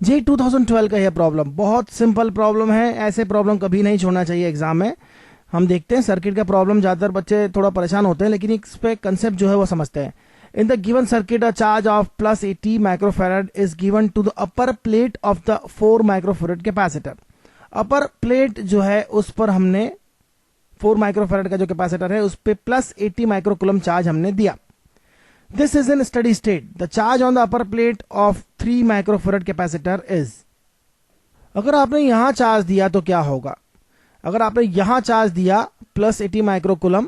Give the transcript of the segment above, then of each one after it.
जे 2012 का यह प्रॉब्लम बहुत सिंपल प्रॉब्लम है, ऐसे प्रॉब्लम कभी नहीं छोड़ना चाहिए एग्जाम में। हम देखते हैं सर्किट का प्रॉब्लम ज्यादातर बच्चे थोड़ा परेशान होते हैं, लेकिन इस पे कंसेप्ट जो है वो समझते हैं। In the given circuit a charge of plus 80 microfarad is given to the upper plate of the 4 microfarad capacitor. Upper plate जो है उस पर हमने 4 माइक्रोफेरेड का जो कैपेसिटर है उस पे प्लस 80 माइक्रोकुलम चार्ज हमने दिया। This is in steady state. The charge on the upper plate of 3 microfarad capacitor is. अगर आपने यहां चार्ज दिया तो क्या होगा? अगर आपने यहां चार्ज दिया प्लस 80 माइक्रोकुलम,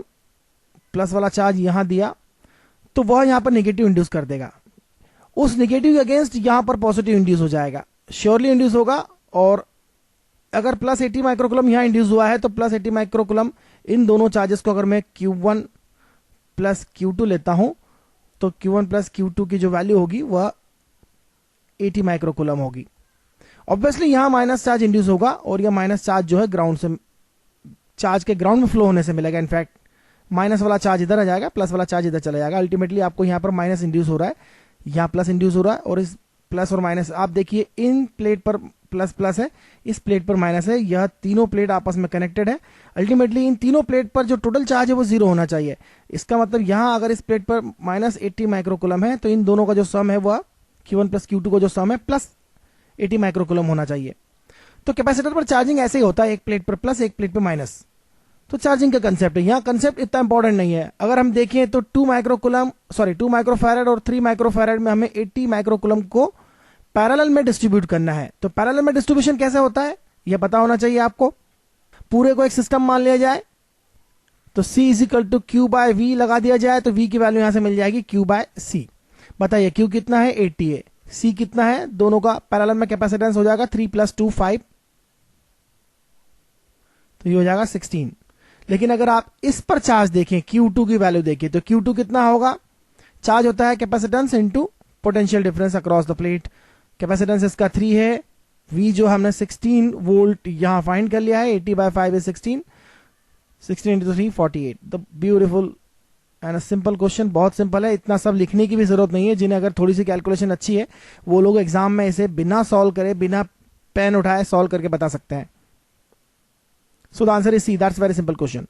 प्लस वाला चार्ज यहां दिया, तो वह यहां पर नेगेटिव इंड्यूस कर देगा। उस नेगेटिव के अगेंस्ट यहां पर पॉजिटिव इंड्यूस हो जाएगा, श्योरली इंड्यूस होगा। और अगर प्लस 80 माइक्रोकुलम यहां इंड्यूस हुआ है तो प्लस 80 माइक्रोकुलम इन दोनों चार्जेस को अगर मैं Q1 प्लस Q2 लेता हूं तो Q1 प्लस Q2 की जो वैल्यू होगी वह 80 माइक्रोकुलम होगी। ऑब्वियसली यहां माइनस चार्ज इंड्यूस होगा और यह माइनस चार्ज जो है ग्राउंड से, चार्ज के ग्राउंड में फ्लो होने से मिलेगा। इनफैक्ट माइनस वाला चार्ज इधर आ जाएगा, प्लस वाला चार्ज इधर चला जाएगा। अल्टीमेटली आपको यहां पर माइनस इंड्यूस हो रहा है, यहां प्लस इंड्यूस हो रहा है, और इस प्लस और माइनस आप देखिए इन प्लेट पर प्लस प्लस है, इस प्लेट पर माइनस है। यह तीनों प्लेट आपस में कनेक्टेड है। अल्टीमेटली इन तीनों प्लेट पर जो टोटल चार्ज है वो 0 होना चाहिए। इसका मतलब यहां अगर इस प्लेट पर माइनस 80 माइक्रोकुलम है तो इन दोनों का जो सम है वह Q1 प्लस Q2 का जो सम है प्लस 80 माइक्रोकुलम होना चाहिए। तो कैपेसिटर पर चार्जिंग ऐसे ही होता है, एक प्लेट पर प्लस एक प्लेट पर माइनस। तो चार्जिंग का कंसेप्ट है, यहाँ कंसेप्ट इतना इंपॉर्टेंट नहीं है। अगर हम देखें तो 2 माइक्रोफैराड और 3 माइक्रोफैराड में हमें 80 माइक्रोकुलम को पैरेलल में डिस्ट्रीब्यूट करना है। तो पैरेलल में डिस्ट्रीब्यूशन कैसे होता है यह पता होना चाहिए आपको। पूरे को एक सिस्टम मान लिया जाए तो C is equal to Q by V लगा दिया जाए तो V की वैल्यू यहां से मिल जाएगी Q बाय C। बताइए Q कितना है 80 है, C कितना है, दोनों का पैरेलल में कैपेसिटेंस हो जाएगा 3 + 2 5, तो ये हो जाएगा 16। लेकिन अगर आप इस पर चार्ज देखें, Q2 की वैल्यू देखिए तो Q2 कितना होगा, चार्ज होता है capacitance into potential difference across the plate. Capacitance इसका 3 है, V जो हमने 16 वोल्ट यहां फाइंड कर लिया है, 80 by 5 is 16, 16 into 3 48। The beautiful and a simple question, बहुत सिंपल है, इतना सब लिखने की भी जरूरत नहीं है। जिन्हें अगर थोड़ी सी कैलकुलेशन अच्छी है वो लोग एग्जाम में इसे बिना सॉल्व करे, बिना पेन उठाए सॉल्व करके बता सकते हैं। So the answer is C, that's very simple question.